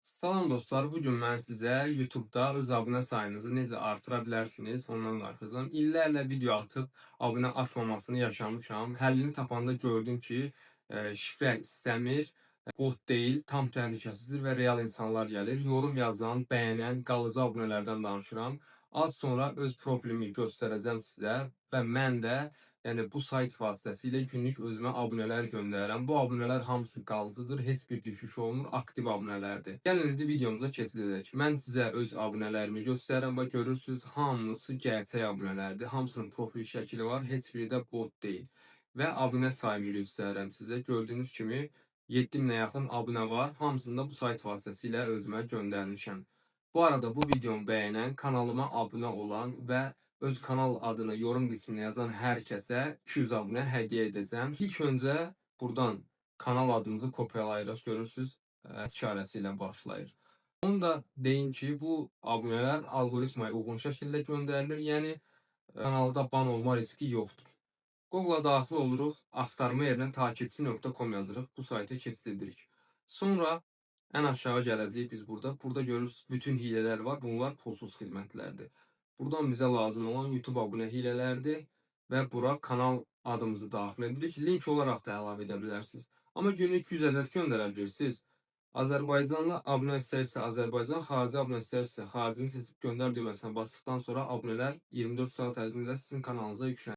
Salam dostlar, bugün mən sizə YouTube'da öz abunə sayınızı necə artıra bilərsiniz, ondan danışacağam. İllərlə video atıb abunə artmamasını yaşamışam. Həllini tapanda gördüm ki, şifrə istəmir, bot deyil, tam təhlükəsizdir və real insanlar gəlir. Yorum yazan, bəyənən, qalıcı abunələrdən danışıram. Az sonra öz profilimi göstərəcəm sizə və mən də bu sayt vasitəsilə günlük özümə abunələr göndərirəm. Bu abunələr hamısı qalıcıdır, heç bir düşüş olmur, aktiv abunələrdir. Gəlin indi videomuza keçid edək. Mən sizə öz abunələrimi göstərirəm və görürsünüz, hamısı gerçək abunələrdir. Hamısının profil şəkli var, heç biri də bot deyil. Və abunə sayımı göstərirəm sizə. Gördüyünüz kimi 7000-ə yaxın abunə var. Hamısını da bu sayt vasitəsilə özümə göndərmişəm. Bu arada bu videomu bəyənən, kanalıma abunə olan və öz kanal adını yorum qisminə yazan hər kəsə 200 abunə hədiyyə edəcəm. İlk öncə buradan kanal adımızı kopyalayırıq. Görürsünüz, işarəsi ilə başlayır. Onu da deyim ki, bu abunələr algoritmaya uyğun şəkildə göndərilir. Yəni kanalda ban olma riski yoxdur. Google-a daxil oluruq, axtarma yerinə takipçi.com yazırıq. Bu sayta keçid edirik. Sonra ən aşağı gələcəyik biz burada. Burada görürsünüz bütün hilələr var. Bunlar pulsuz xidmətlərdir. Buradan bizə lazım olan YouTube abunə hilələrdir və bura kanal adımızı daxil edirik. Link olaraq da əlavə edə bilərsiniz. Amma günlük 100 ədəd göndərə bilirsiniz. Azərbaycanlı abunə istəyirsə Azərbaycan, xarici abunə istəyirsə xaricini seçib göndər düyməsine basdıqdan sonra abunələr 24 saat ərzində sizin kanalınıza yüklənir.